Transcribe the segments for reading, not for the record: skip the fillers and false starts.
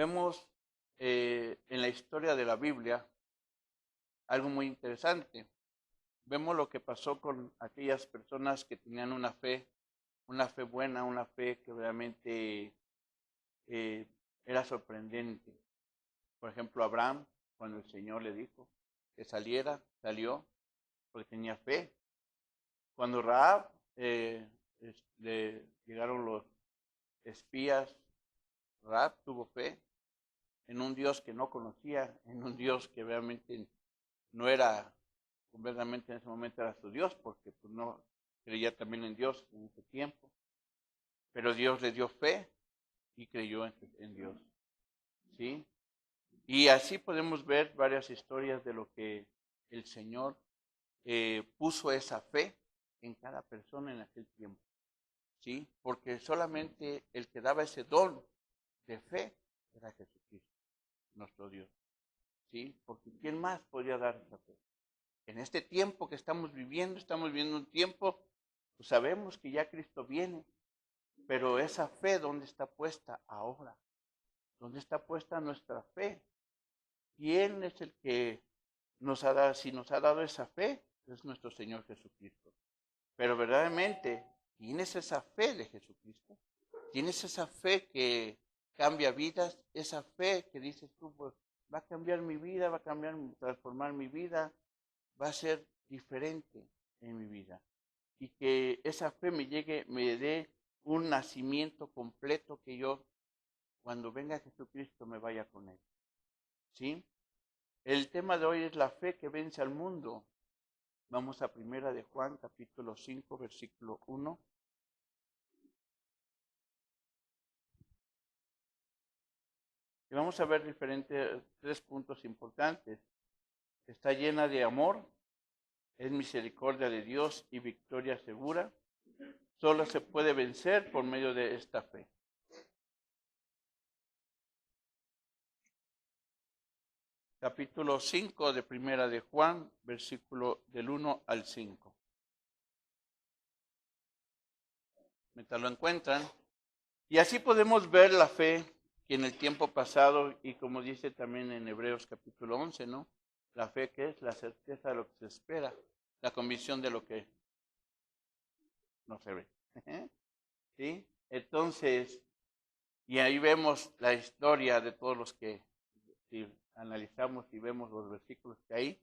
Vemos en la historia de la Biblia algo muy interesante. Vemos lo que pasó con aquellas personas que tenían una fe buena, una fe que realmente era sorprendente. Por ejemplo, Abraham, cuando el Señor le dijo que saliera, salió porque tenía fe. Cuando Rahab le llegaron los espías, Rahab tuvo fe en un Dios que no conocía, en un Dios que realmente no era, completamente en ese momento era su Dios, porque pues, no creía también en Dios en ese tiempo. Pero Dios le dio fe y creyó en Dios. ¿Sí? Y así podemos ver varias historias de lo que el Señor puso esa fe en cada persona en aquel tiempo. ¿Sí? Porque solamente el que daba ese don de fe era Jesucristo, nuestro Dios. ¿Sí? Porque ¿quién más podría dar esa fe? En este tiempo que estamos viviendo un tiempo, pues sabemos que ya Cristo viene, pero esa fe, ¿dónde está puesta ahora? ¿Dónde está puesta nuestra fe? ¿Quién es el que nos ha dado, si nos ha dado esa fe? Es nuestro Señor Jesucristo. Pero verdaderamente, ¿tienes esa fe de Jesucristo? ¿Tienes esa fe que cambia vidas? Esa fe que dices tú, pues, va a cambiar mi vida, va a cambiar, transformar mi vida, va a ser diferente en mi vida. Y que esa fe me llegue, me dé un nacimiento completo, que yo, cuando venga Jesucristo, me vaya con Él. ¿Sí? El tema de hoy es la fe que vence al mundo. Vamos a Primera de Juan, capítulo 5, versículo 1. Y vamos a ver tres puntos importantes. Está llena de amor, es misericordia de Dios y victoria segura. Solo se puede vencer por medio de esta fe. Capítulo 5 de Primera de Juan, versículo del 1 al 5. Mientras lo encuentran. Y así podemos ver la fe que en el tiempo pasado, y como dice también en Hebreos capítulo 11, ¿no? La fe que es la certeza de lo que se espera, la convicción de lo que no se ve. ¿Sí? Entonces, y ahí vemos la historia de todos los que, si analizamos y vemos los versículos que hay,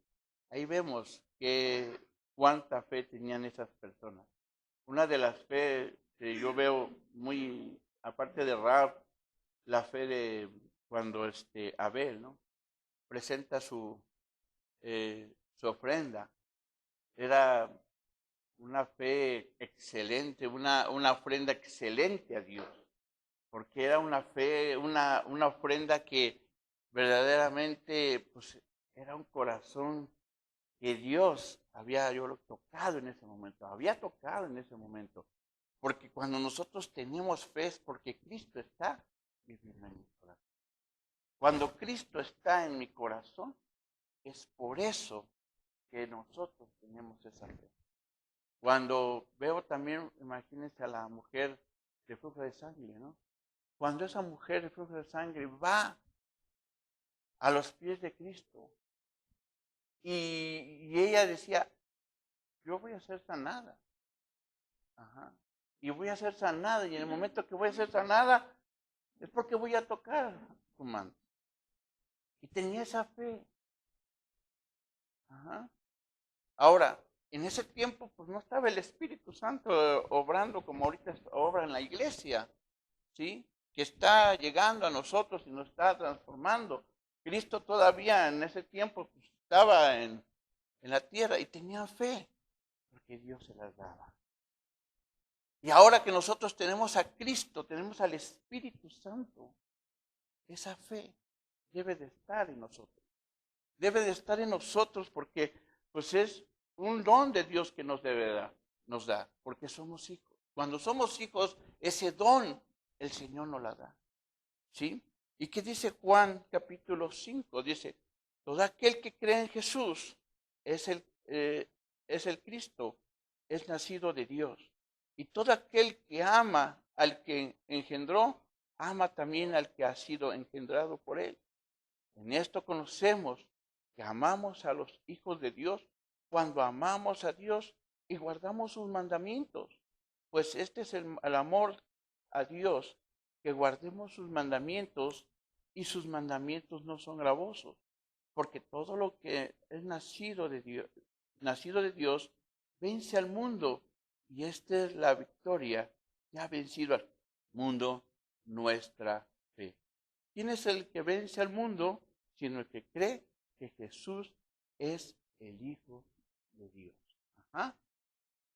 ahí vemos que cuánta fe tenían esas personas. Una de las fe que yo veo muy, aparte de Rahab, la fe de cuando Abel, ¿no? Presenta su ofrenda. Era una fe excelente, una ofrenda excelente a Dios, porque era una fe, una ofrenda que verdaderamente, pues, era un corazón que Dios había tocado en ese momento, había tocado en ese momento. Porque cuando nosotros tenemos fe es porque Cristo está viviendo en mi corazón. Cuando Cristo está en mi corazón, es por eso que nosotros tenemos esa fe. Cuando veo también, imagínense a la mujer de flujo de sangre, ¿no? Cuando esa mujer de flujo de sangre va a los pies de Cristo y ella decía, yo voy a ser sanada. Ajá. Y voy a ser sanada, y en el momento que voy a ser sanada, es porque voy a tocar su manto. Y tenía esa fe. Ajá. Ahora, en ese tiempo, pues no estaba el Espíritu Santo obrando como ahorita obra en la iglesia, ¿sí? Que está llegando a nosotros y nos está transformando. Cristo todavía en ese tiempo pues, estaba en la tierra y tenía fe, porque Dios se las daba. Y ahora que nosotros tenemos a Cristo, tenemos al Espíritu Santo, esa fe debe de estar en nosotros. Debe de estar en nosotros porque pues es un don de Dios que nos da, porque somos hijos. Cuando somos hijos, ese don el Señor nos la da. ¿Sí? ¿Y qué dice Juan capítulo 5? Dice, todo aquel que cree en Jesús es el Cristo, es nacido de Dios. Y todo aquel que ama al que engendró, ama también al que ha sido engendrado por él. En esto conocemos que amamos a los hijos de Dios cuando amamos a Dios y guardamos sus mandamientos. Pues este es el amor a Dios, que guardemos sus mandamientos, y sus mandamientos no son gravosos, porque todo lo que es nacido de Dios vence al mundo, y esta es la victoria que ha vencido al mundo, nuestra fe. ¿Quién es el que vence al mundo? Sino el que cree que Jesús es el Hijo de Dios. Ajá.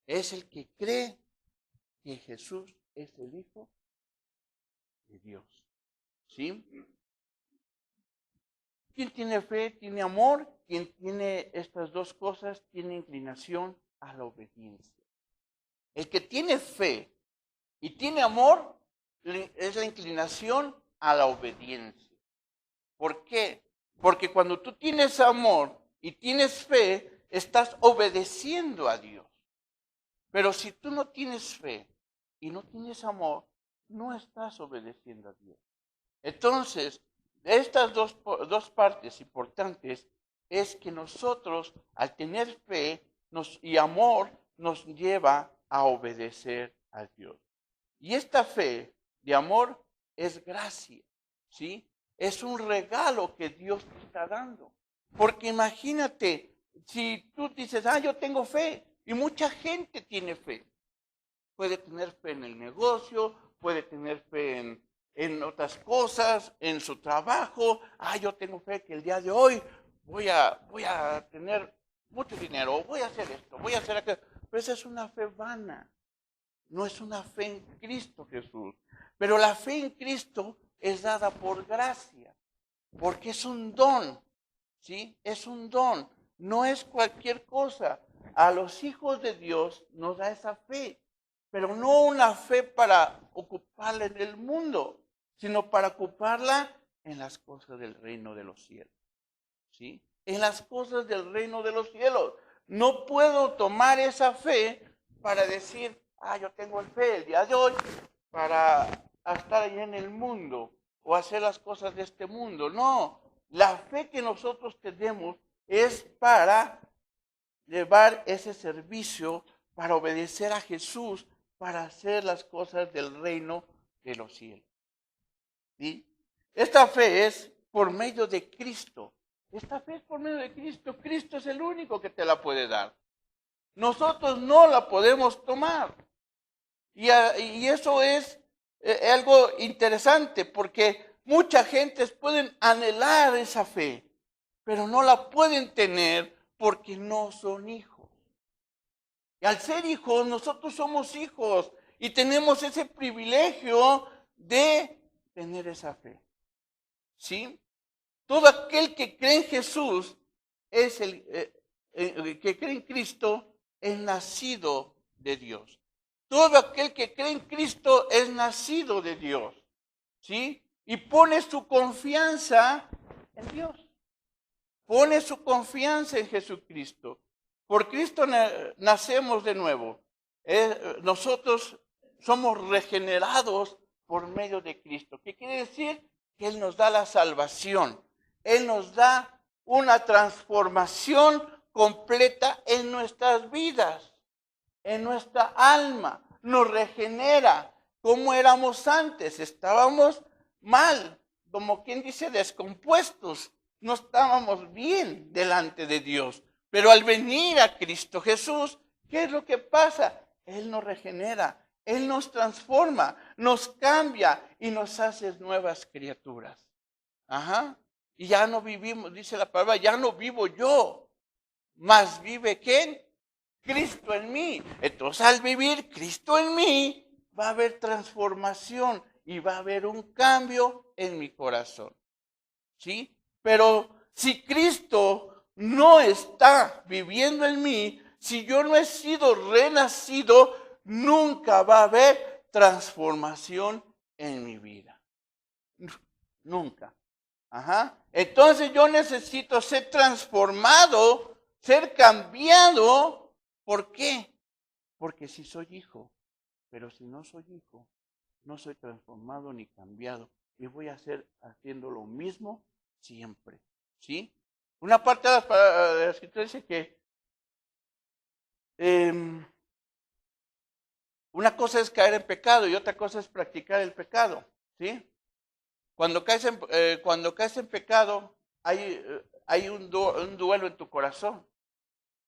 Es el que cree que Jesús es el Hijo de Dios. ¿Sí? Quien tiene fe, tiene amor. Quien tiene estas dos cosas, tiene inclinación a la obediencia. El que tiene fe y tiene amor, es la inclinación a la obediencia. ¿Por qué? Porque cuando tú tienes amor y tienes fe, estás obedeciendo a Dios. Pero si tú no tienes fe y no tienes amor, no estás obedeciendo a Dios. Entonces, estas dos partes importantes es que nosotros, al tener fe y amor, nos lleva a obedecer a Dios. Y esta fe de amor es gracia, ¿sí? Es un regalo que Dios te está dando. Porque imagínate, si tú dices, yo tengo fe, y mucha gente tiene fe. Puede tener fe en el negocio, puede tener fe en otras cosas, en su trabajo. Yo tengo fe que el día de hoy voy a tener mucho dinero, voy a hacer esto, voy a hacer aquello. Pero esa es una fe vana, no es una fe en Cristo Jesús. Pero la fe en Cristo es dada por gracia, porque es un don, ¿sí? Es un don, no es cualquier cosa. A los hijos de Dios nos da esa fe, pero no una fe para ocuparla en el mundo, sino para ocuparla en las cosas del reino de los cielos, ¿sí? En las cosas del reino de los cielos. No puedo tomar esa fe para decir, yo tengo fe el día de hoy para estar allá en el mundo o hacer las cosas de este mundo. No, la fe que nosotros tenemos es para llevar ese servicio, para obedecer a Jesús, para hacer las cosas del reino de los cielos. ¿Sí? Esta fe es por medio de Cristo. Esta fe es por medio de Cristo. Cristo es el único que te la puede dar. Nosotros no la podemos tomar. Y eso es algo interesante, porque mucha gente pueden anhelar esa fe, pero no la pueden tener porque no son hijos. Y al ser hijos, nosotros somos hijos y tenemos ese privilegio de tener esa fe. ¿Sí? Todo aquel que cree en Jesús, que cree en Cristo, es nacido de Dios. Todo aquel que cree en Cristo es nacido de Dios. ¿Sí? Y pone su confianza en Dios. Pone su confianza en Jesucristo. Por Cristo nacemos de nuevo. Nosotros somos regenerados por medio de Cristo. ¿Qué quiere decir? Que Él nos da la salvación. Él nos da una transformación completa en nuestras vidas, en nuestra alma. Nos regenera. Como éramos antes, estábamos mal, como quien dice, descompuestos. No estábamos bien delante de Dios. Pero al venir a Cristo Jesús, ¿qué es lo que pasa? Él nos regenera, Él nos transforma, nos cambia y nos hace nuevas criaturas. Ajá. Y ya no vivimos, dice la palabra, ya no vivo yo, mas vive ¿quién? Cristo en mí. Entonces, al vivir Cristo en mí, va a haber transformación y va a haber un cambio en mi corazón. ¿Sí? Pero si Cristo no está viviendo en mí, si yo no he sido renacido, nunca va a haber transformación en mi vida. Nunca. Ajá. Entonces yo necesito ser transformado, ser cambiado. ¿Por qué? Porque si soy hijo, pero si no soy hijo, no soy transformado ni cambiado y voy a seguir haciendo lo mismo siempre, ¿sí? Una parte de la Escritura dice que una cosa es caer en pecado y otra cosa es practicar el pecado, ¿sí? Cuando caes en pecado, hay un duelo en tu corazón.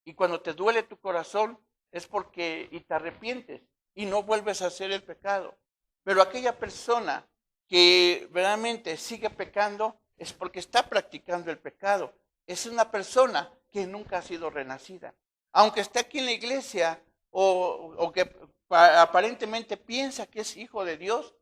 Y cuando te duele tu corazón es porque y te arrepientes y no vuelves a hacer el pecado. Pero aquella persona que verdaderamente sigue pecando es porque está practicando el pecado. Es una persona que nunca ha sido renacida. Aunque esté aquí en la iglesia o que aparentemente piensa que es hijo de Dios,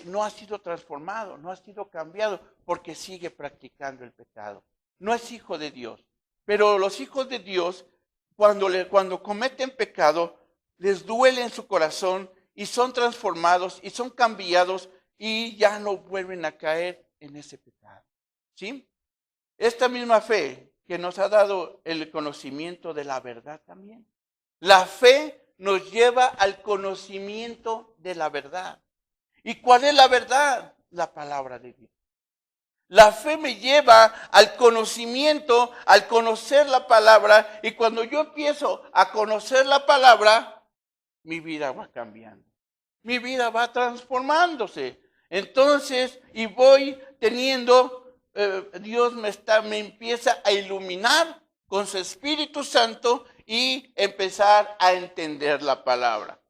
no ha sido transformado, no ha sido cambiado porque sigue practicando el pecado. No es hijo de Dios. Pero los hijos de Dios, cuando cometen pecado, les duele en su corazón y son transformados y son cambiados y ya no vuelven a caer en ese pecado. ¿Sí? Esta misma fe que nos ha dado el conocimiento de la verdad también. La fe nos lleva al conocimiento de la verdad. ¿Y cuál es la verdad? La palabra de Dios. La fe me lleva al conocimiento, al conocer la palabra, y cuando yo empiezo a conocer la palabra, mi vida va cambiando. Mi vida va transformándose. Entonces, y voy teniendo, Dios me empieza a iluminar con su Espíritu Santo y empezar a entender la palabra.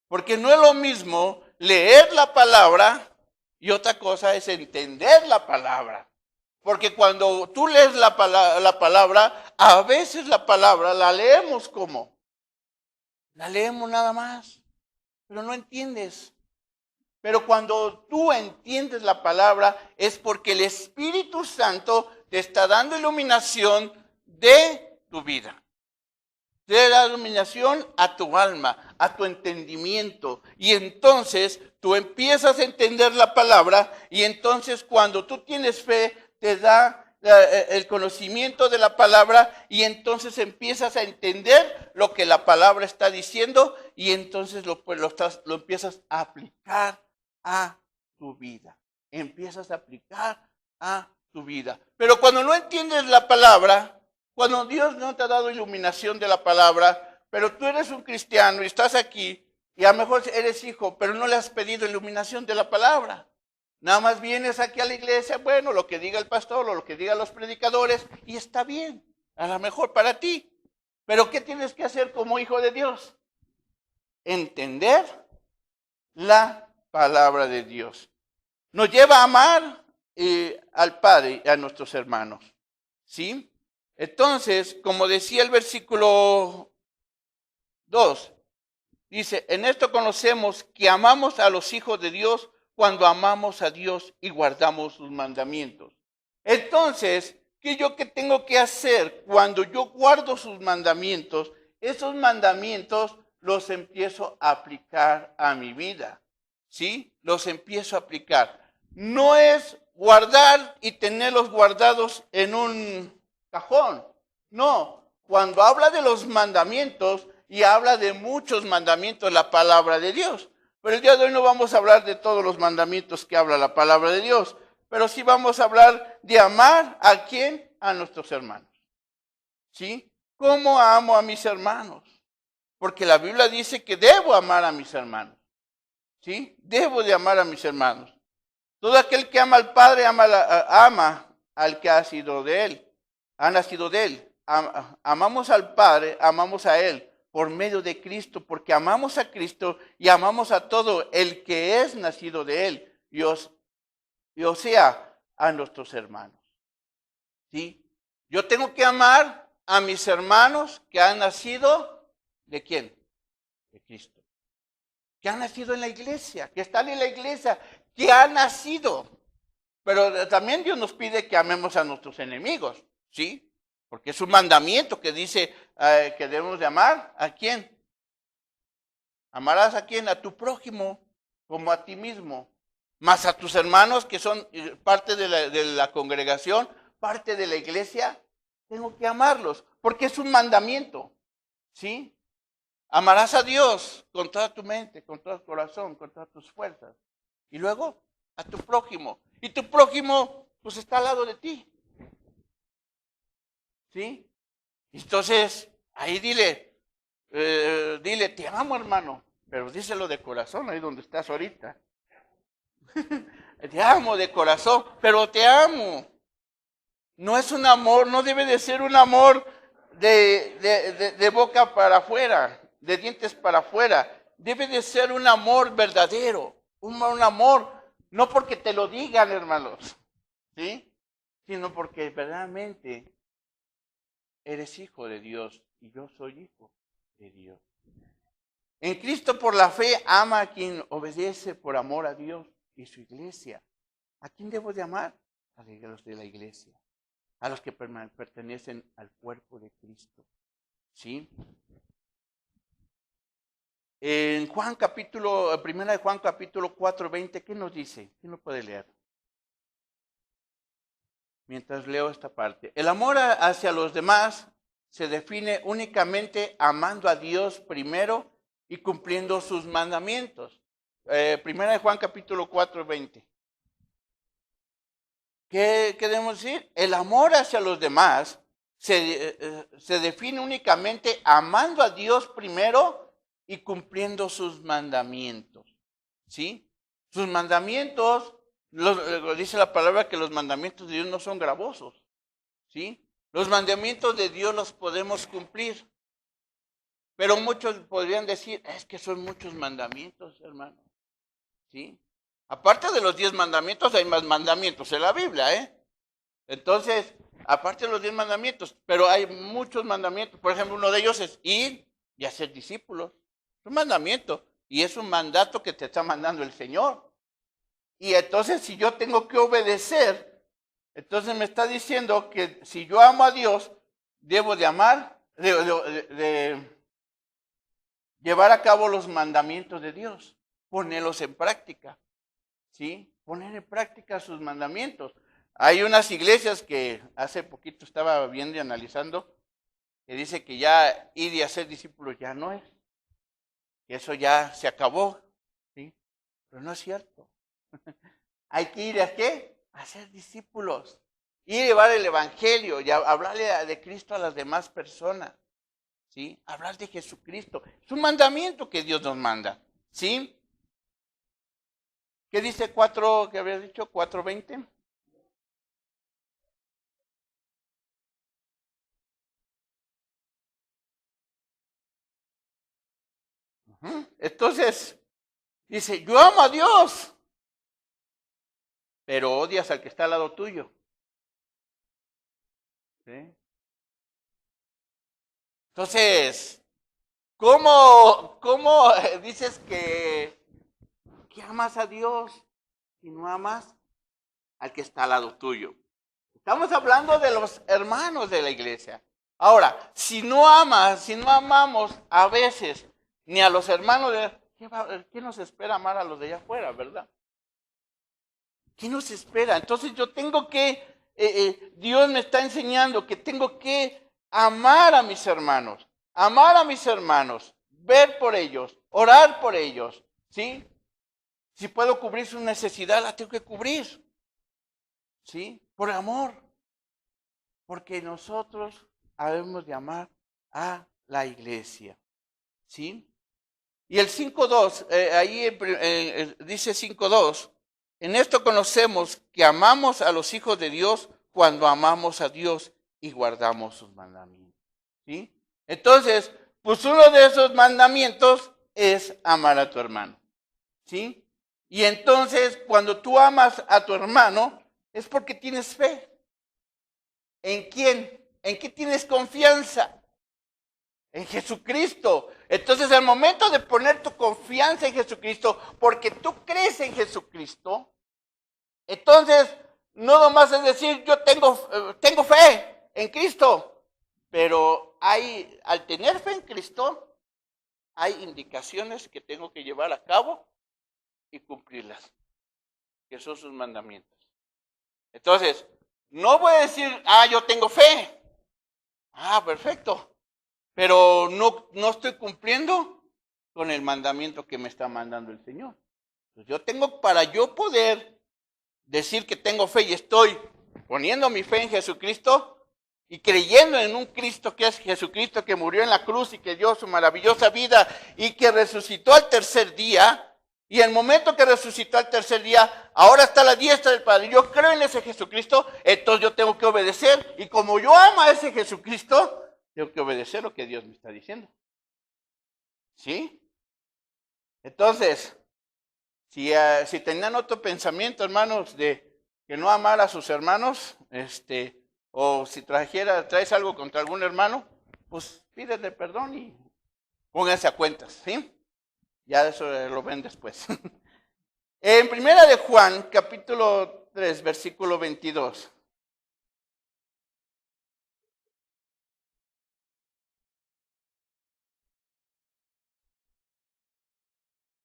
Porque no es lo mismo leer la palabra y otra cosa es entender la palabra. Porque cuando tú lees la palabra, a veces la palabra la leemos como. La leemos nada más, pero no entiendes. Pero cuando tú entiendes la palabra es porque el Espíritu Santo te está dando iluminación de tu vida. Te da iluminación a tu alma, a tu entendimiento. Y entonces tú empiezas a entender la palabra y entonces cuando tú tienes fe te da el conocimiento de la palabra y entonces empiezas a entender lo que la palabra está diciendo y entonces lo empiezas a aplicar a tu vida. Empiezas a aplicar a tu vida. Pero cuando no entiendes la palabra, cuando Dios no te ha dado iluminación de la palabra, pero tú eres un cristiano y estás aquí, y a lo mejor eres hijo, pero no le has pedido iluminación de la palabra. Nada más vienes aquí a la iglesia, bueno, lo que diga el pastor o lo que digan los predicadores, y está bien, a lo mejor para ti. Pero ¿qué tienes que hacer como hijo de Dios? Entender la palabra de Dios. Nos lleva a amar al Padre y a nuestros hermanos. ¿Sí? Entonces, como decía el versículo 2, dice, en esto conocemos que amamos a los hijos de Dios cuando amamos a Dios y guardamos sus mandamientos. Entonces, ¿qué tengo que hacer cuando yo guardo sus mandamientos? Esos mandamientos los empiezo a aplicar a mi vida, ¿sí? Los empiezo a aplicar. No es guardar y tenerlos guardados en un cajón. No, cuando habla de los mandamientos y habla de muchos mandamientos la palabra de Dios. Pero el día de hoy no vamos a hablar de todos los mandamientos que habla la palabra de Dios, pero sí vamos a hablar de amar a quién, a nuestros hermanos. ¿Sí? ¿Cómo amo a mis hermanos? Porque la Biblia dice que debo amar a mis hermanos. ¿Sí? Debo de amar a mis hermanos. Todo aquel que ama al Padre ama al que ha sido de él. Ha nacido de él. Amamos al Padre, amamos a él por medio de Cristo, porque amamos a Cristo y amamos a todo el que es nacido de él, y o sea, a nuestros hermanos. ¿Sí? Yo tengo que amar a mis hermanos que han nacido, ¿de quién? De Cristo. Que han nacido en la iglesia, que están en la iglesia, que han nacido. Pero también Dios nos pide que amemos a nuestros enemigos, ¿sí? Porque es un mandamiento que dice que debemos de amar. ¿A quién? ¿Amarás a quién? A tu prójimo como a ti mismo. Más a tus hermanos que son parte de la congregación, parte de la iglesia. Tengo que amarlos porque es un mandamiento, ¿sí? Amarás a Dios con toda tu mente, con todo tu corazón, con todas tus fuerzas. Y luego a tu prójimo. Y tu prójimo pues está al lado de ti. ¿Sí? Entonces, ahí dile, te amo, hermano. Pero díselo de corazón, ahí donde estás ahorita. Te amo de corazón, pero te amo. No es un amor, no debe de ser un amor de boca para afuera, de dientes para afuera. Debe de ser un amor verdadero, un amor, no porque te lo digan, hermanos, ¿sí? Sino porque verdaderamente eres hijo de Dios y yo soy hijo de Dios. En Cristo por la fe ama a quien obedece por amor a Dios y su iglesia. ¿A quién debo de amar? A los de la iglesia, a los que pertenecen al cuerpo de Cristo. ¿Sí? En primera de Juan capítulo 4:20, ¿qué nos dice? ¿Quién lo puede leer? Mientras leo esta parte. El amor hacia los demás se define únicamente amando a Dios primero y cumpliendo sus mandamientos. Primera de Juan capítulo 4:20. ¿Qué debemos decir? El amor hacia los demás se define únicamente amando a Dios primero y cumpliendo sus mandamientos. ¿Sí? Sus mandamientos, dice la palabra que los mandamientos de Dios no son gravosos. ¿Sí? Los mandamientos de Dios los podemos cumplir. Pero muchos podrían decir, es que son muchos mandamientos, hermano. ¿Sí? Aparte de los 10 mandamientos, hay más mandamientos en la Biblia, ¿eh? Entonces, aparte de los 10 mandamientos, pero hay muchos mandamientos. Por ejemplo, uno de ellos es ir y hacer discípulos. Es un mandamiento y es un mandato que te está mandando el Señor. Y entonces, si yo tengo que obedecer, entonces me está diciendo que si yo amo a Dios, debo de amar, de llevar a cabo los mandamientos de Dios, ponerlos en práctica. ¿Sí? Poner en práctica sus mandamientos. Hay unas iglesias que hace poquito estaba viendo y analizando, que dice que ya ir y hacer discípulos ya no es, que eso ya se acabó, ¿sí? Pero no es cierto. Hay que ir a qué? A hacer discípulos. Ir a llevar el evangelio y hablarle de Cristo a las demás personas, ¿sí? Hablar de Jesucristo. Es un mandamiento que Dios nos manda, ¿sí? ¿Qué dice 4, que había dicho? 4:20. Entonces, dice, yo amo a Dios, pero odias al que está al lado tuyo. ¿Sí? Entonces, ¿cómo dices que amas a Dios y no amas al que está al lado tuyo? Estamos hablando de los hermanos de la iglesia. Ahora, si no amamos a veces ni a los hermanos ¿qué nos espera amar a los de allá afuera, verdad? ¿Qué nos espera? Entonces yo tengo que, Dios me está enseñando que tengo que amar a mis hermanos, ver por ellos, orar por ellos, ¿sí? Si puedo cubrir su necesidad, la tengo que cubrir, ¿sí? Por amor, porque nosotros debemos de amar a la iglesia, ¿sí? Y el 5:2, ahí dice 5:2, en esto conocemos que amamos a los hijos de Dios cuando amamos a Dios y guardamos sus mandamientos, ¿sí? Entonces, pues uno de esos mandamientos es amar a tu hermano, ¿sí? Y entonces, cuando tú amas a tu hermano, es porque tienes fe. ¿En quién? ¿En qué tienes confianza? En Jesucristo. Entonces, al momento de poner tu confianza en Jesucristo, porque tú crees en Jesucristo, entonces, no nomás es decir, yo tengo fe en Cristo, pero al tener fe en Cristo, hay indicaciones que tengo que llevar a cabo y cumplirlas, que son sus mandamientos. Entonces, no voy a decir, yo tengo fe. Perfecto. pero no estoy cumpliendo con el mandamiento que me está mandando el Señor. Pues yo tengo, para yo poder decir que tengo fe y estoy poniendo mi fe en Jesucristo y creyendo en un Cristo que es Jesucristo, que murió en la cruz y que dio su maravillosa vida y que resucitó al tercer día, y el momento que resucitó al tercer día, ahora está a la diestra del Padre. Yo creo en ese Jesucristo, entonces yo tengo que obedecer, y como yo amo a ese Jesucristo, tengo que obedecer lo que Dios me está diciendo. ¿Sí? Entonces, si tenían otro pensamiento, hermanos, de que no amar a sus hermanos, o si traes algo contra algún hermano, pues pídele perdón y pónganse a cuentas, ¿sí? Ya eso lo ven después. En primera de Juan, capítulo 3, versículo 22.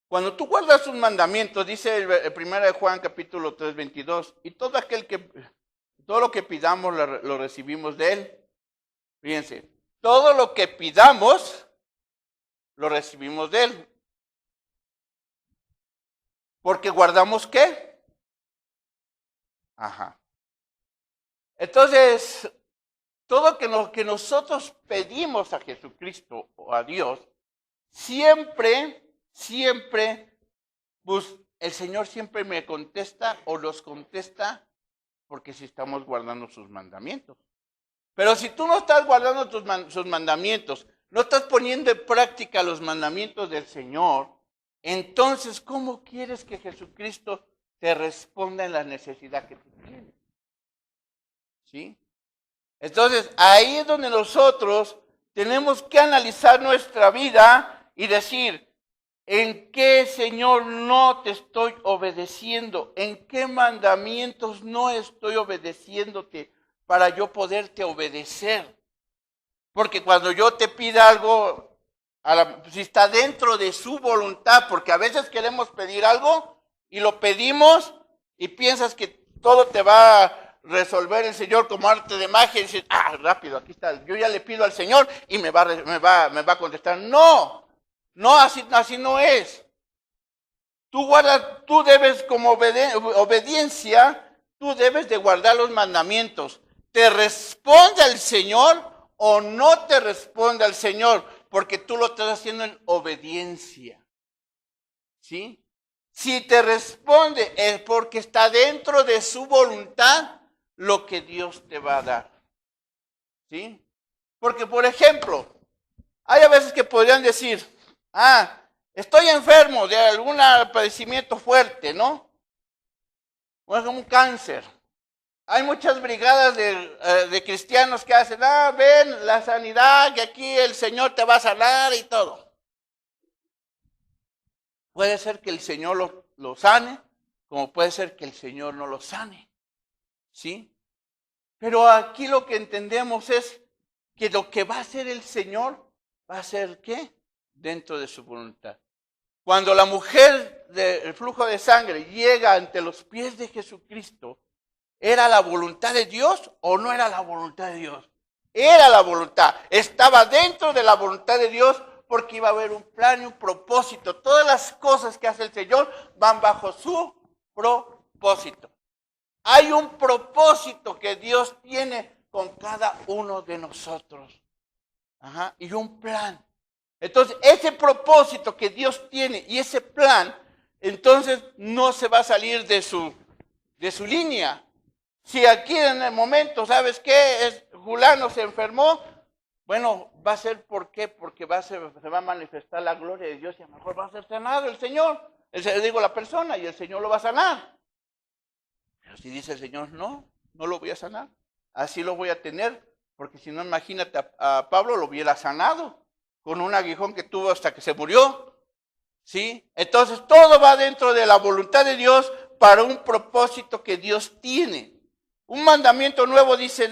Cuando tú guardas sus mandamientos, dice el primera de Juan, capítulo 3, 22, y todo lo que pidamos lo recibimos de él. Fíjense, todo lo que pidamos lo recibimos de él. Porque guardamos ¿qué? Ajá. Entonces, todo lo que nosotros pedimos a Jesucristo o a Dios, siempre, pues el Señor siempre me contesta o los contesta porque si estamos guardando sus mandamientos. Pero si tú no estás guardando sus mandamientos, no estás poniendo en práctica los mandamientos del Señor, entonces, ¿cómo quieres que Jesucristo te responda en la necesidad que tú tienes? ¿Sí? Entonces, ahí es donde nosotros tenemos que analizar nuestra vida y decir, ¿en qué, Señor, no te estoy obedeciendo? ¿En qué mandamientos no estoy obedeciéndote para yo poderte obedecer? Porque cuando yo te pida algo, si está dentro de su voluntad, porque a veces queremos pedir algo y lo pedimos y piensas que todo te va a resolver el Señor como arte de magia y dices, rápido, aquí está, yo ya le pido al Señor y me va a contestar. No, así no es. Tú debes como obediencia, tú debes de guardar los mandamientos. ¿Te responde al Señor o no te responde al Señor? Porque tú lo estás haciendo en obediencia. ¿Sí? Si te responde es porque está dentro de su voluntad lo que Dios te va a dar. ¿Sí? Porque, por ejemplo, hay a veces que podrían decir, estoy enfermo de algún padecimiento fuerte, ¿no? O es como un cáncer. Hay muchas brigadas de cristianos que hacen, ven la sanidad, que aquí el Señor te va a sanar y todo. Puede ser que el Señor lo sane, como puede ser que el Señor no lo sane. ¿Sí? Pero aquí lo que entendemos es que lo que va a hacer el Señor, va a ser ¿qué? Dentro de su voluntad. Cuando la mujer del flujo de sangre llega ante los pies de Jesucristo, ¿era la voluntad de Dios o no era la voluntad de Dios? Era la voluntad. Estaba dentro de la voluntad de Dios porque iba a haber un plan y un propósito. Todas las cosas que hace el Señor van bajo su propósito. Hay un propósito que Dios tiene con cada uno de nosotros. Y un plan. Entonces, ese propósito que Dios tiene y ese plan, entonces no se va a salir de su línea. Si aquí en el momento, ¿sabes qué? Julano se enfermó, bueno, va a ser ¿por qué? Porque se va a manifestar la gloria de Dios y a lo mejor va a ser sanado el Señor. La persona y el Señor lo va a sanar. Pero si dice el Señor, no lo voy a sanar. Así lo voy a tener, porque si no, imagínate a Pablo lo hubiera sanado con un aguijón que tuvo hasta que se murió. ¿Sí? Entonces todo va dentro de la voluntad de Dios para un propósito que Dios tiene. Un mandamiento nuevo dice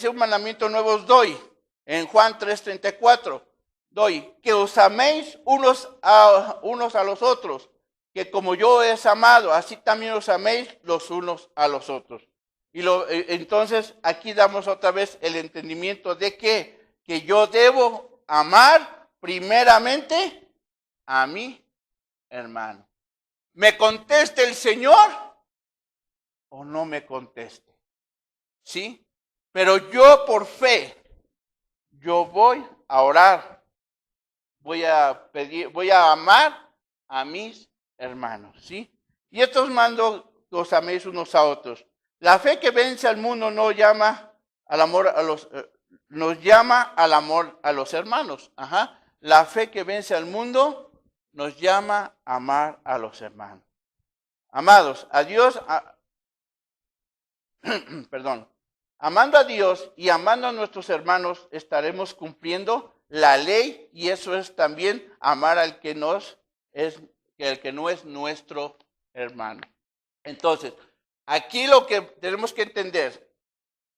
un mandamiento nuevo os doy. En Juan 3:34 doy que os améis unos a los otros, que como yo os he amado, así también os améis los unos a los otros. Entonces aquí damos otra vez el entendimiento de que yo debo amar primeramente a mi hermano. ¿Me conteste el Señor o no me conteste? ¿Sí? Pero yo por fe, yo voy a orar, voy a pedir, voy a amar a mis hermanos, ¿sí? Y estos mando los améis unos a otros. La fe que vence al mundo no llama al amor a los, nos llama al amor a los hermanos. Ajá. La fe que vence al mundo nos llama a amar a los hermanos. Amados, a Dios, perdón, amando a Dios y amando a nuestros hermanos, estaremos cumpliendo la ley, y eso es también amar al que el que no es nuestro hermano. Entonces, aquí lo que tenemos que entender,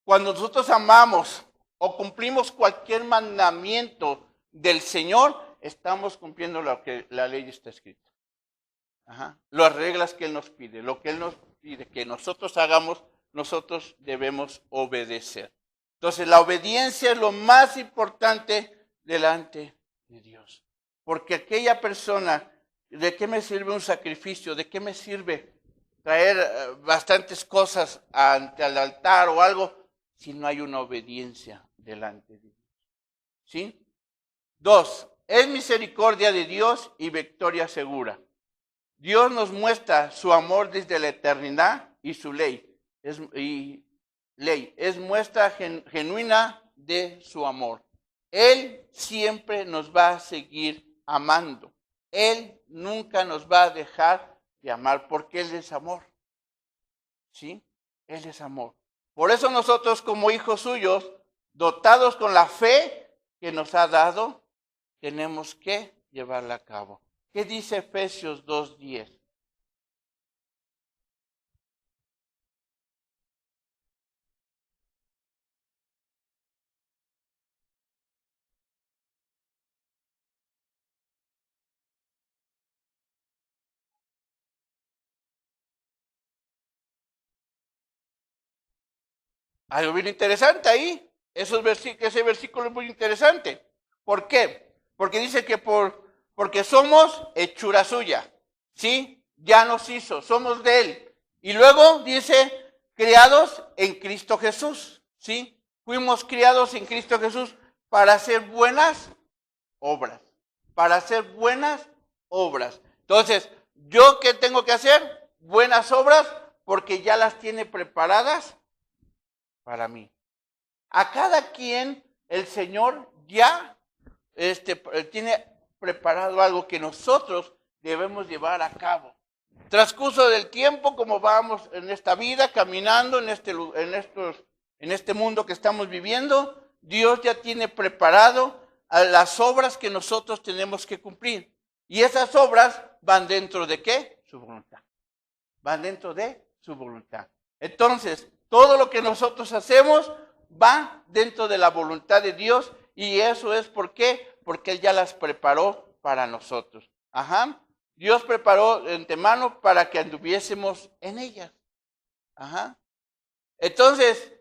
cuando nosotros amamos o cumplimos cualquier mandamiento del Señor, estamos cumpliendo lo que la ley está escrita. Ajá. Las reglas que Él nos pide, lo que Él nos pide que nosotros hagamos, nosotros debemos obedecer. Entonces, la obediencia es lo más importante delante de Dios. Porque aquella persona, ¿de qué me sirve un sacrificio? ¿De qué me sirve traer bastantes cosas ante el altar o algo si no hay una obediencia delante de Dios? ¿Sí? 2. Es misericordia de Dios y victoria segura. Dios nos muestra su amor desde la eternidad y su ley. Es muestra genuina de su amor. Él siempre nos va a seguir amando. Él nunca nos va a dejar de amar porque Él es amor. ¿Sí? Él es amor. Por eso nosotros como hijos suyos, dotados con la fe que nos ha dado, tenemos que llevarla a cabo. ¿Qué dice Efesios 2:10? Algo bien interesante ahí. Ese versículo es muy interesante. ¿Por qué? Porque dice que porque somos hechura suya. ¿Sí? Ya nos hizo, somos de Él. Y luego dice, criados en Cristo Jesús. ¿Sí? Fuimos criados en Cristo Jesús para hacer buenas obras. Para hacer buenas obras. Entonces, ¿yo qué tengo que hacer? Buenas obras porque ya las tiene preparadas para mí. A cada quien el Señor ya tiene preparado algo que nosotros debemos llevar a cabo. Transcurso del tiempo, como vamos en esta vida, caminando en este mundo que estamos viviendo, Dios ya tiene preparado a las obras que nosotros tenemos que cumplir. Y esas obras van dentro de ¿qué? Su voluntad. Van dentro de su voluntad. Entonces, todo lo que nosotros hacemos va dentro de la voluntad de Dios, y eso es ¿por qué? Porque Él ya las preparó para nosotros. Ajá. Dios preparó de antemano para que anduviésemos en ellas. Ajá. Entonces,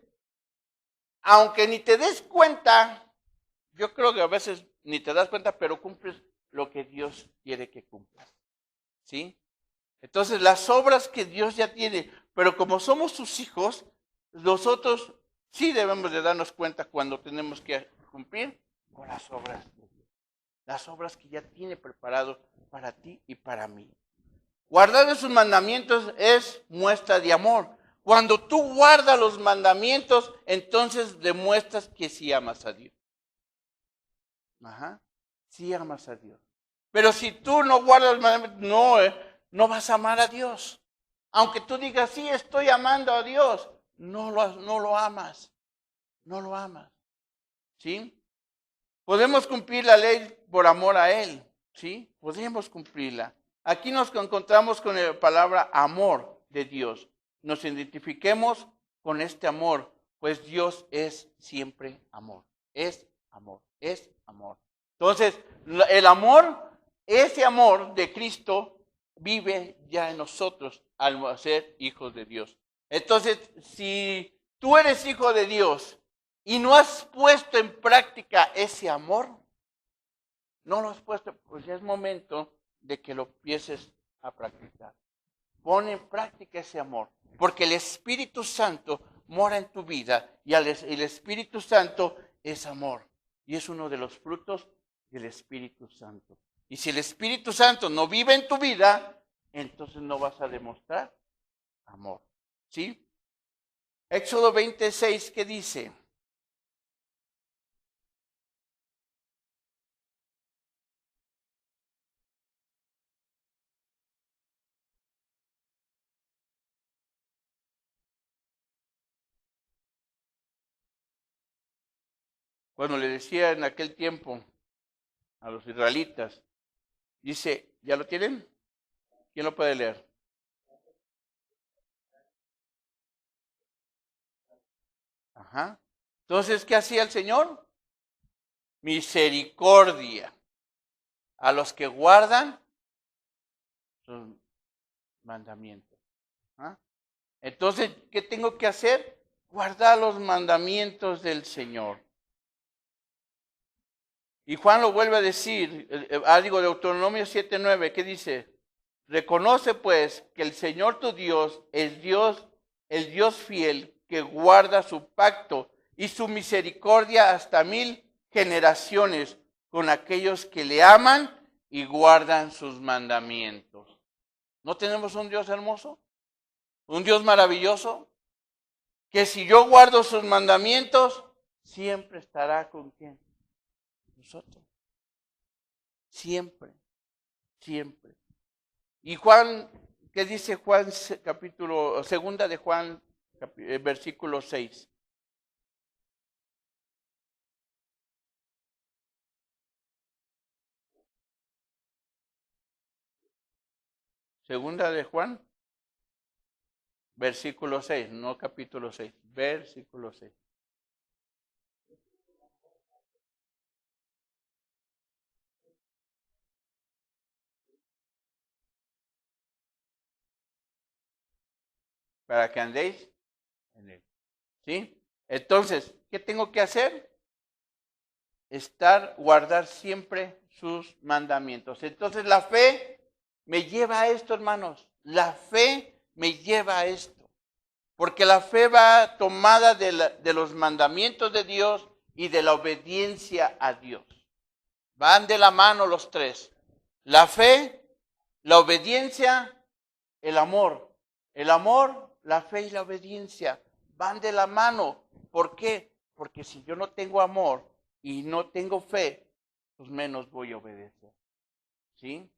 aunque ni te des cuenta, yo creo que a veces ni te das cuenta, pero cumples lo que Dios quiere que cumplas. ¿Sí? Entonces, las obras que Dios ya tiene, pero como somos sus hijos, nosotros sí debemos de darnos cuenta cuando tenemos que cumplir con las obras de Dios. Las obras que ya tiene preparado para ti y para mí. Guardar sus mandamientos es muestra de amor. Cuando tú guardas los mandamientos, entonces demuestras que sí amas a Dios. Ajá, sí amas a Dios. Pero si tú no guardas los mandamientos, no vas a amar a Dios. Aunque tú digas, sí, estoy amando a Dios, no lo amas. No lo amas. ¿Sí? Podemos cumplir la ley por amor a Él. ¿Sí? Podemos cumplirla. Aquí nos encontramos con la palabra amor de Dios. Nos identifiquemos con este amor, pues Dios es siempre amor. Es amor. Es amor. Entonces, el amor, ese amor de Cristo vive ya en nosotros al ser hijos de Dios. Entonces, si tú eres hijo de Dios y no has puesto en práctica ese amor, no lo has puesto, pues ya es momento de que lo empieces a practicar. Pon en práctica ese amor, porque el Espíritu Santo mora en tu vida y el Espíritu Santo es amor y es uno de los frutos del Espíritu Santo. Y si el Espíritu Santo no vive en tu vida, entonces no vas a demostrar amor. ¿Sí? Éxodo 26, ¿qué dice? Cuando le decía en aquel tiempo a los israelitas, dice, ¿ya lo tienen? ¿Quién lo puede leer? Ajá. Entonces, ¿qué hacía el Señor? Misericordia a los que guardan sus mandamientos. ¿Ah? Entonces, ¿qué tengo que hacer? Guardar los mandamientos del Señor. Y Juan lo vuelve a decir, digo, Deuteronomio 7:9, ¿qué dice? Reconoce pues que el Señor tu Dios es Dios, el Dios fiel, que guarda su pacto y su misericordia hasta 1000 generaciones con aquellos que le aman y guardan sus mandamientos. ¿No tenemos un Dios hermoso? ¿Un Dios maravilloso? Que si yo guardo sus mandamientos, siempre estará con quién? Nosotros. Siempre, siempre. Y Juan, ¿qué dice Juan capítulo, segunda de Juan, versículo 6? Segunda de Juan, versículo 6, no capítulo 6, versículo 6. Para que andéis en él. ¿Sí? Entonces, ¿qué tengo que hacer? Guardar siempre sus mandamientos. Entonces la fe me lleva a esto, hermanos. La fe me lleva a esto. Porque la fe va tomada de los mandamientos de Dios y de la obediencia a Dios. Van de la mano los tres. La fe, la obediencia, el amor. El amor, la fe y la obediencia van de la mano. ¿Por qué? Porque si yo no tengo amor y no tengo fe, pues menos voy a obedecer. ¿Sí?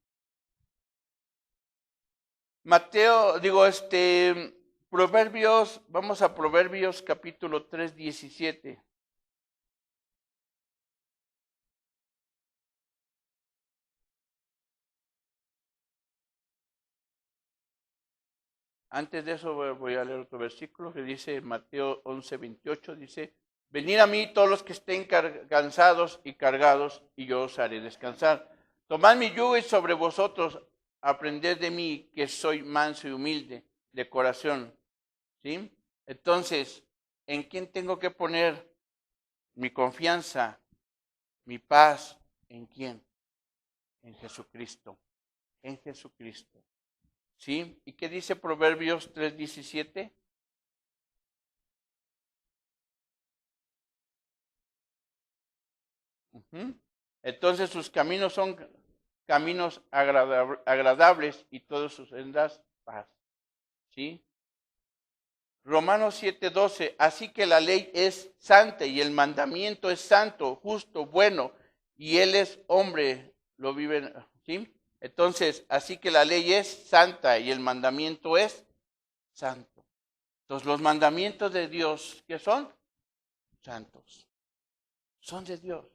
Proverbios, vamos a Proverbios capítulo 3, 17. Antes de eso voy a leer otro versículo que dice Mateo 11, 28, dice, venid a mí todos los que estén cansados y cargados, y yo os haré descansar. Tomad mi yugo y sobre vosotros aprended de mí, que soy manso y humilde de corazón. ¿Sí? Entonces, ¿en quién tengo que poner mi confianza, mi paz? ¿En quién? En Jesucristo. En Jesucristo. ¿Sí? ¿Y qué dice Proverbios 3:17? Entonces sus caminos son caminos agradables y todas sus sendas paz. ¿Sí? Romanos 7:12, así que la ley es santa y el mandamiento es santo, justo, bueno, y él es hombre, lo vive, ¿sí? Entonces, así que la ley es santa y el mandamiento es santo. Entonces, los mandamientos de Dios, ¿qué son? Santos. Son de Dios.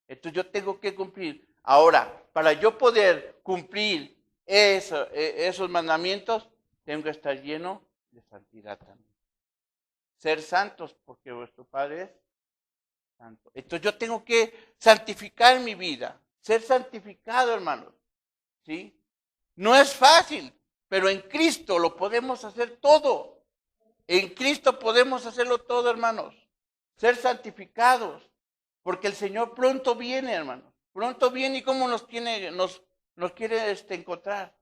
Entonces, yo tengo que cumplir. Ahora, para yo poder cumplir esos mandamientos, tengo que estar lleno de santidad también. Ser santos, porque vuestro Padre es santo. Entonces, yo tengo que santificar mi vida. Ser santificado, hermanos. ¿Sí? No es fácil, pero en Cristo lo podemos hacer todo. En Cristo podemos hacerlo todo, hermanos. Ser santificados, porque el Señor pronto viene, hermanos. Pronto viene y cómo nos quiere encontrar.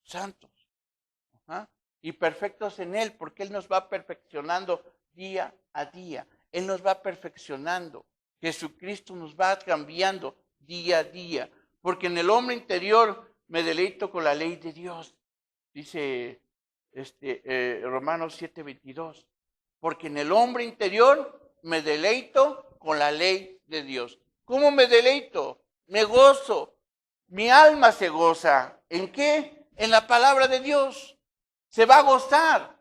Santos. Ajá. Y perfectos en Él, porque Él nos va perfeccionando día a día. Él nos va perfeccionando. Jesucristo nos va cambiando día a día. Porque en el hombre interior me deleito con la ley de Dios. Dice Romanos 7:22. Porque en el hombre interior me deleito con la ley de Dios. ¿Cómo me deleito? Me gozo. Mi alma se goza. ¿En qué? En la palabra de Dios. Se va a gozar.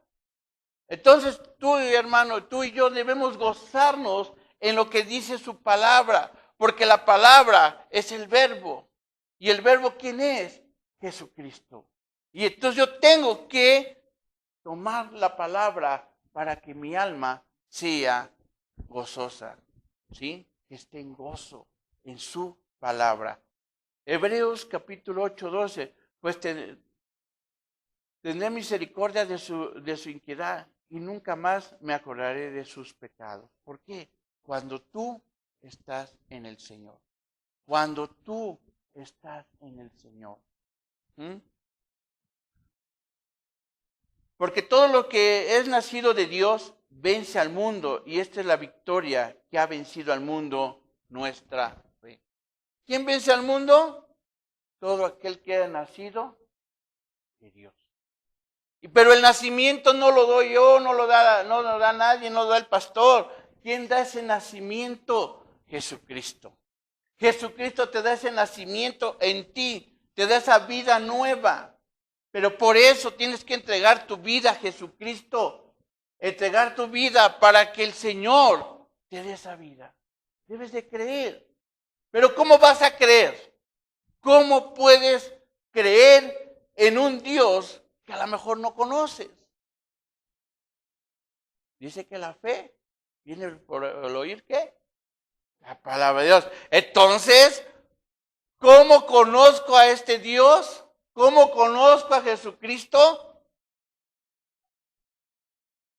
Entonces tú, hermano, tú y yo debemos gozarnos en lo que dice su palabra, porque la palabra es el verbo. ¿Y el verbo quién es? Jesucristo. Y entonces yo tengo que tomar la palabra para que mi alma sea gozosa, ¿sí? Que esté en gozo en su palabra. Hebreos capítulo 8:12, pues tendré misericordia de su iniquidad y nunca más me acordaré de sus pecados. ¿Por qué? Cuando tú estás en el Señor. Cuando tú estás en el Señor. ¿Mm? Porque todo lo que es nacido de Dios vence al mundo y esta es la victoria que ha vencido al mundo, nuestra fe. ¿Quién vence al mundo? Todo aquel que ha nacido de Dios. Pero el nacimiento no lo doy yo, no lo da nadie, no lo da el pastor. ¿Quién da ese nacimiento? Jesucristo. Jesucristo te da ese nacimiento en ti, te da esa vida nueva. Pero por eso tienes que entregar tu vida a Jesucristo. Entregar tu vida para que el Señor te dé esa vida. Debes de creer. Pero ¿cómo vas a creer? ¿Cómo puedes creer en un Dios que a lo mejor no conoces? Dice que la fe viene por el oír, ¿qué? La palabra de Dios. Entonces, ¿cómo conozco a este Dios? ¿Cómo conozco a Jesucristo?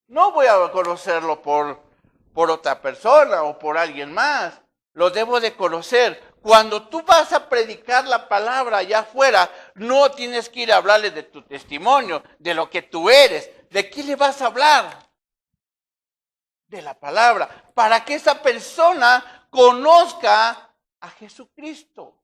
No voy a conocerlo por otra persona o por alguien más. Lo debo de conocer. Cuando tú vas a predicar la palabra allá afuera, no tienes que ir a hablarle de tu testimonio, de lo que tú eres. ¿De qué le vas a hablar? De la palabra. Para que esa persona conozca a Jesucristo.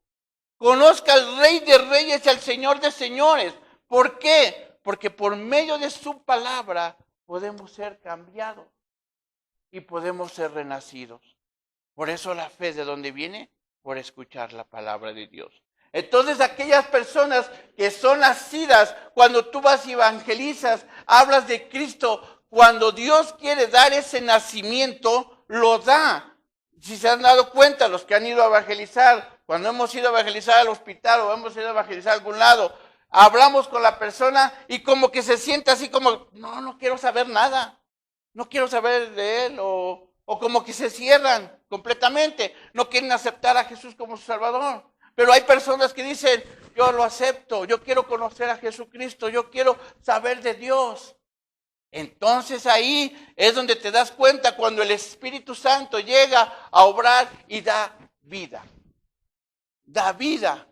Conozca al Rey de Reyes y al Señor de Señores. ¿Por qué? Porque por medio de su palabra podemos ser cambiados y podemos ser renacidos. Por eso la fe, ¿de dónde viene? Por escuchar la palabra de Dios. Entonces aquellas personas que son nacidas, cuando tú vas y evangelizas, hablas de Cristo, cuando Dios quiere dar ese nacimiento, lo da. Si se han dado cuenta, los que han ido a evangelizar, cuando hemos ido a evangelizar al hospital o hemos ido a evangelizar a algún lado, hablamos con la persona y como que se siente así como, no quiero saber nada. No quiero saber de él o como que se cierran completamente. No quieren aceptar a Jesús como su Salvador. Pero hay personas que dicen, yo lo acepto, yo quiero conocer a Jesucristo, yo quiero saber de Dios. Entonces ahí es donde te das cuenta cuando el Espíritu Santo llega a obrar y da vida. Da vida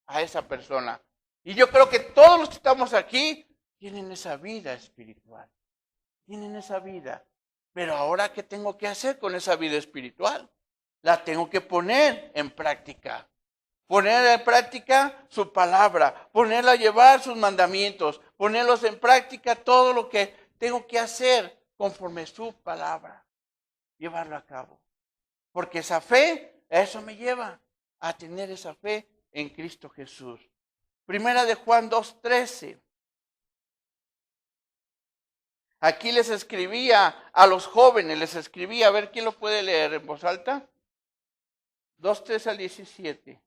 a esa persona. Y yo creo que todos los que estamos aquí tienen esa vida espiritual. Tienen esa vida. Pero ahora, ¿qué tengo que hacer con esa vida espiritual? La tengo que poner en práctica. Poner en práctica su palabra. Ponerla a llevar sus mandamientos. Ponerlos en práctica todo lo que tengo que hacer conforme su palabra. Llevarlo a cabo. Porque esa fe, eso me lleva a tener esa fe en Cristo Jesús. Primera de Juan 2:13. Aquí les escribía a los jóvenes, les escribía, a ver quién lo puede leer en voz alta. 2:13 al 17.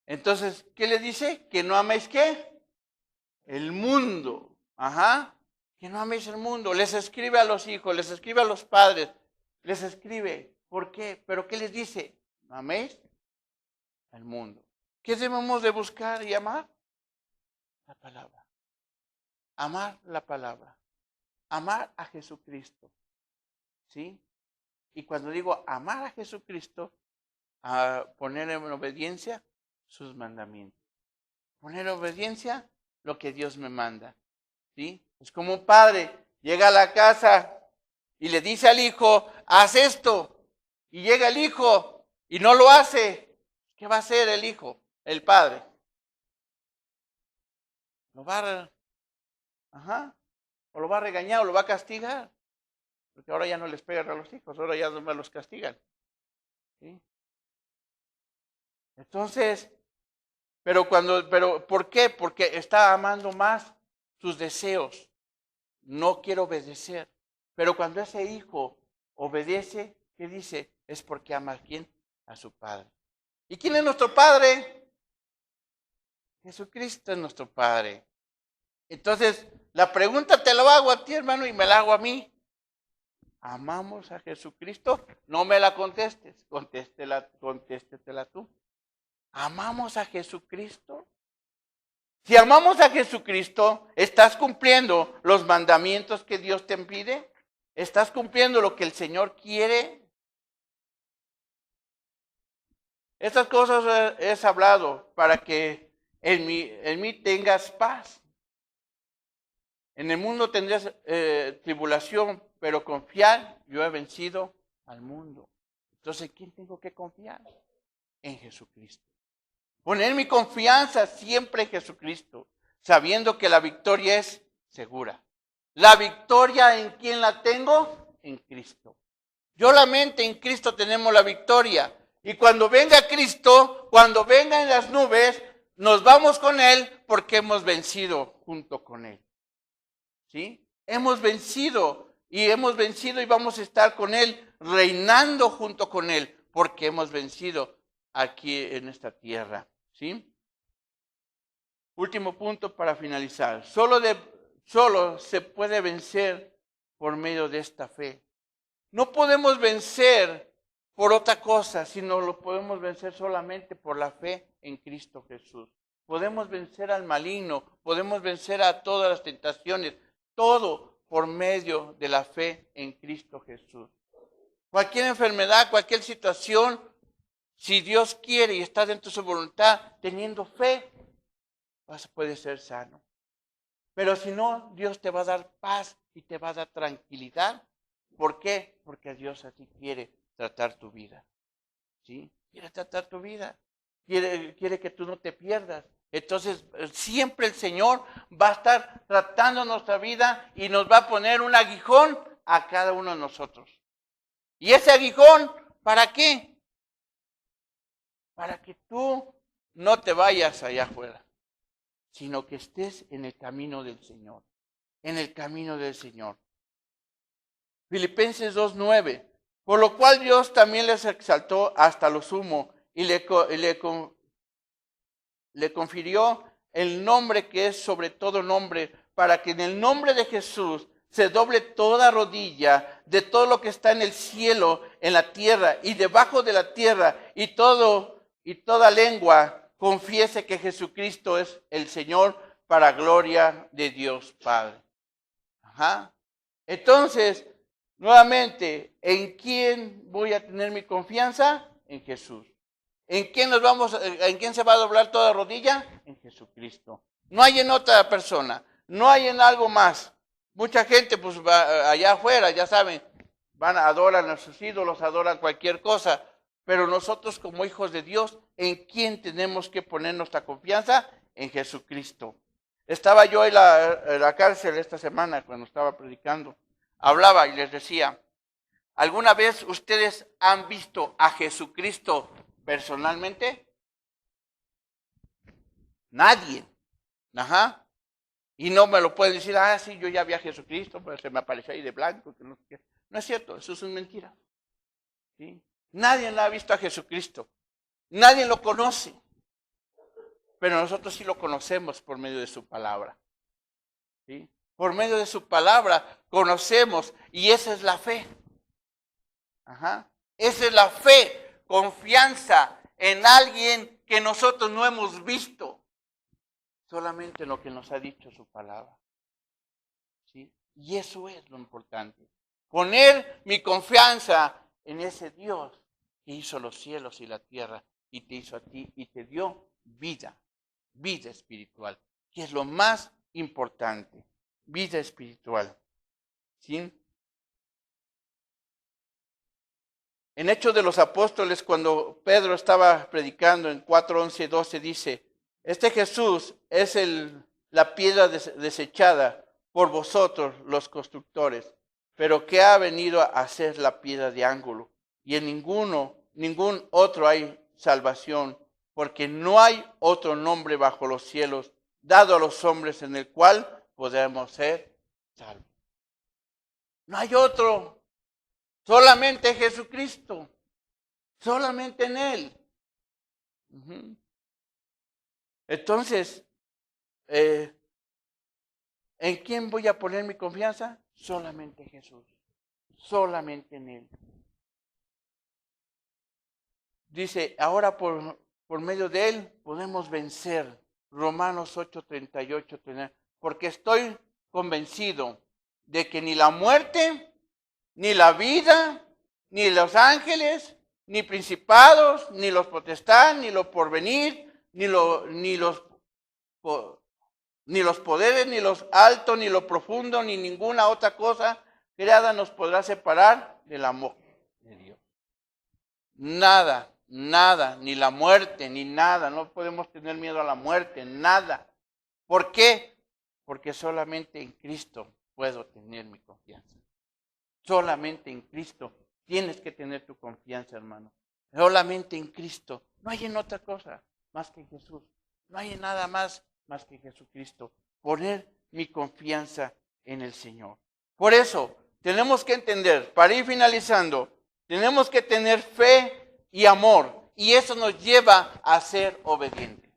Entonces, ¿qué le dice? Que no améis ¿qué? El mundo. Que no améis el mundo. Les escribe a los hijos, les escribe a los padres, les escribe. ¿Por qué? ¿Pero qué les dice? No améis el mundo. ¿Qué debemos de buscar y amar? La palabra. Amar la palabra. Amar a Jesucristo. ¿Sí? Y cuando digo amar a Jesucristo, a poner en obediencia sus mandamientos. Poner en obediencia lo que Dios me manda. ¿Sí? Es como un padre llega a la casa y le dice al hijo, haz esto. Y llega el hijo y no lo hace. ¿Qué va a hacer el hijo? El padre. Lo va o lo va a regañar o lo va a castigar. Porque ahora ya no les pegan a los hijos, ahora ya no me los castigan. ¿Sí? Entonces, pero ¿por qué? Porque está amando más sus deseos. No quiere obedecer. Pero cuando ese hijo obedece, ¿qué dice? Es porque ama a quién? A su padre. ¿Y quién es nuestro padre? Jesucristo es nuestro padre. Entonces, la pregunta te la hago a ti, hermano, y me la hago a mí. ¿Amamos a Jesucristo? No me la contestes, contéstetela tú. ¿Amamos a Jesucristo? Si amamos a Jesucristo, ¿estás cumpliendo los mandamientos que Dios te pide? ¿Estás cumpliendo lo que el Señor quiere? Estas cosas es hablado para que en mí tengas paz. En el mundo tendrás tribulación, pero confiar, yo he vencido al mundo. Entonces, ¿quién tengo que confiar? En Jesucristo. Poner mi confianza siempre en Jesucristo, sabiendo que la victoria es segura. La victoria, ¿en quién la tengo? En Cristo. Solamente en Cristo tenemos la victoria. Y cuando venga Cristo, cuando venga en las nubes, nos vamos con Él porque hemos vencido junto con Él. ¿Sí? Hemos vencido y vamos a estar con Él, reinando junto con Él, porque hemos vencido aquí en esta tierra. ¿Sí? Último punto para finalizar. Solo se puede vencer por medio de esta fe. No podemos vencer por otra cosa, sino lo podemos vencer solamente por la fe en Cristo Jesús. Podemos vencer al maligno, podemos vencer a todas las tentaciones, todo por medio de la fe en Cristo Jesús. Cualquier enfermedad, cualquier situación, si Dios quiere y está dentro de su voluntad, teniendo fe, puede ser sano. Pero si no, Dios te va a dar paz y te va a dar tranquilidad. ¿Por qué? Porque Dios así quiere tratar tu vida. ¿Sí? Quiere tratar tu vida. Quiere que tú no te pierdas. Entonces, siempre el Señor va a estar tratando nuestra vida y nos va a poner un aguijón a cada uno de nosotros. ¿Y ese aguijón para qué? Para que tú no te vayas allá afuera, sino que estés en el camino del Señor. En el camino del Señor. Filipenses 2:9. Por lo cual Dios también les exaltó hasta lo sumo y le confirió el nombre que es sobre todo nombre, para que en el nombre de Jesús se doble toda rodilla de todo lo que está en el cielo, en la tierra y debajo de la tierra, y toda lengua confiese que Jesucristo es el Señor, para gloria de Dios Padre. Entonces, nuevamente, ¿en quién voy a tener mi confianza? En Jesús. ¿En quién se va a doblar toda rodilla? En Jesucristo. No hay en otra persona, no hay en algo más. Mucha gente, pues, va allá afuera, ya saben, adoran a sus ídolos, adoran cualquier cosa. Pero nosotros, como hijos de Dios, ¿en quién tenemos que poner nuestra confianza? En Jesucristo. Estaba yo en la cárcel esta semana cuando estaba predicando. Hablaba y les decía, ¿alguna vez ustedes han visto a Jesucristo personalmente? Nadie. Y no me lo pueden decir, sí, yo ya vi a Jesucristo, pero se me apareció ahí de blanco. No es cierto, eso es una mentira. ¿Sí? Nadie ha visto a Jesucristo. Nadie lo conoce. pero nosotros sí lo conocemos por medio de su palabra. ¿Sí? Por medio de su palabra conocemos, y esa es la fe. Ajá. Esa es la fe, confianza en alguien que nosotros no hemos visto, solamente en lo que nos ha dicho su palabra. ¿Sí? Y eso es lo importante. Poner mi confianza en ese Dios que hizo los cielos y la tierra y te hizo a ti y te dio vida, vida espiritual, que es lo más importante, vida espiritual. ¿Sí? En Hechos de los Apóstoles, cuando Pedro estaba predicando en 4, 11, 12, dice, este Jesús es la piedra desechada por vosotros los constructores, pero que ha venido a ser la piedra de ángulo. Y en ningún otro hay salvación, porque no hay otro nombre bajo los cielos dado a los hombres en el cual podemos ser salvos. No hay otro. Solamente Jesucristo, solamente en Él. Entonces, ¿en quién voy a poner mi confianza? Solamente Jesús, solamente en Él. Dice, ahora por medio de Él podemos vencer. Romanos 8:38, porque estoy convencido de que ni la muerte, ni la vida, ni los ángeles, ni principados, ni los potestades, ni lo porvenir, ni los poderes, ni los altos, ni lo profundo, ni ninguna otra cosa creada nos podrá separar del amor de Dios. Nada, nada, ni la muerte, ni nada. No podemos tener miedo a la muerte, nada. ¿Por qué? Porque solamente en Cristo puedo tener mi confianza. Solamente en Cristo tienes que tener tu confianza, hermano. Solamente en Cristo. No hay en otra cosa más que Jesús. No hay en nada más que Jesucristo. Poner mi confianza en el Señor. Por eso, tenemos que entender, para ir finalizando, tenemos que tener fe y amor. Y eso nos lleva a ser obedientes.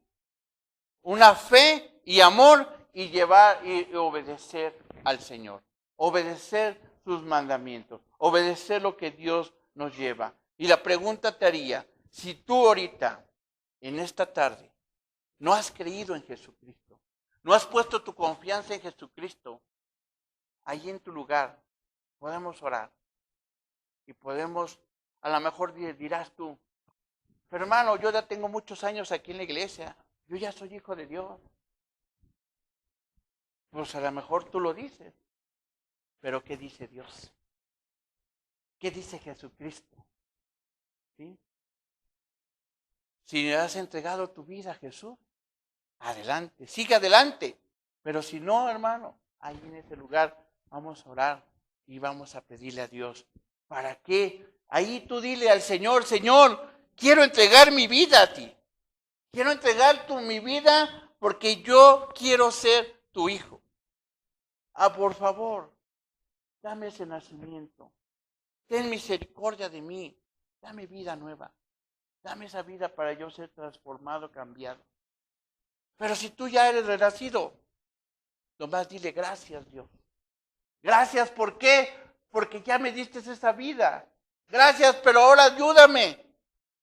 Una fe y amor y llevar y obedecer al Señor. Obedecer sus mandamientos, obedecer lo que Dios nos lleva. Y la pregunta te haría, si tú ahorita, en esta tarde, no has creído en Jesucristo, no has puesto tu confianza en Jesucristo, ahí en tu lugar podemos orar. Y podemos, a lo mejor dirás tú, pero hermano, yo ya tengo muchos años aquí en la iglesia, yo ya soy hijo de Dios. Pues a lo mejor tú lo dices. Pero ¿qué dice Dios? ¿Qué dice Jesucristo? ¿Sí? Si has entregado tu vida a Jesús, adelante, sigue adelante. Pero si no, hermano, ahí en ese lugar vamos a orar y vamos a pedirle a Dios. ¿Para qué? Ahí tú dile al Señor, Señor, quiero entregar mi vida a ti. Quiero entregar mi vida porque yo quiero ser tu hijo. Por favor, dame ese nacimiento. Ten misericordia de mí. Dame vida nueva. Dame esa vida para yo ser transformado, cambiado. Pero si tú ya eres renacido, nomás dile gracias, Dios. Gracias, ¿por qué? Porque ya me diste esa vida. Gracias, pero ahora ayúdame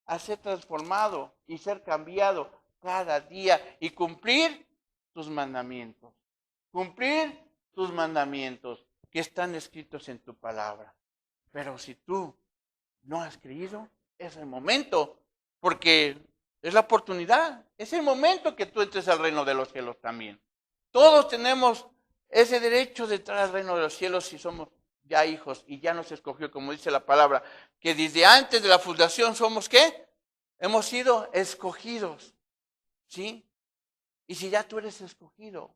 a ser transformado y ser cambiado cada día y cumplir tus mandamientos. Cumplir tus mandamientos que están escritos en tu palabra. Pero si tú no has creído, es el momento, porque es la oportunidad, es el momento que tú entres al reino de los cielos también. Todos tenemos ese derecho de entrar al reino de los cielos si somos ya hijos y ya nos escogió, como dice la palabra, que desde antes de la fundación somos ¿qué? Hemos sido escogidos, ¿sí? Y si ya tú eres escogido,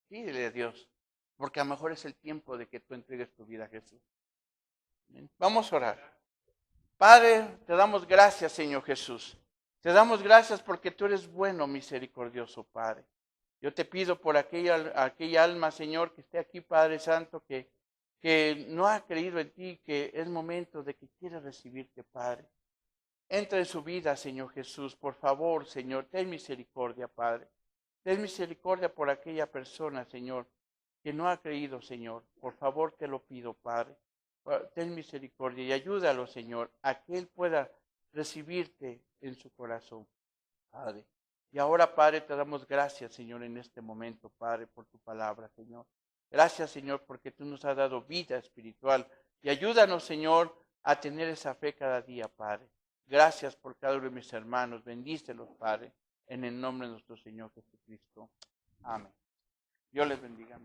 pídele a Dios, porque a lo mejor es el tiempo de que tú entregues tu vida a Jesús. Vamos a orar. Padre, te damos gracias, Señor Jesús. Te damos gracias porque tú eres bueno, misericordioso, Padre. Yo te pido por aquella alma, Señor, que esté aquí, Padre Santo, que no ha creído en ti, que es momento de que quiere recibirte, Padre. Entra en su vida, Señor Jesús. Por favor, Señor, ten misericordia, Padre. Ten misericordia por aquella persona, Señor, que no ha creído, Señor. Por favor, te lo pido, Padre. Ten misericordia y ayúdalo, Señor, a que Él pueda recibirte en su corazón, Padre. Y ahora, Padre, te damos gracias, Señor, en este momento, Padre, por tu palabra, Señor. Gracias, Señor, porque tú nos has dado vida espiritual. Y ayúdanos, Señor, a tener esa fe cada día, Padre. Gracias por cada uno de mis hermanos. Bendícelos, Padre, en el nombre de nuestro Señor Jesucristo. Amén. Dios les bendiga.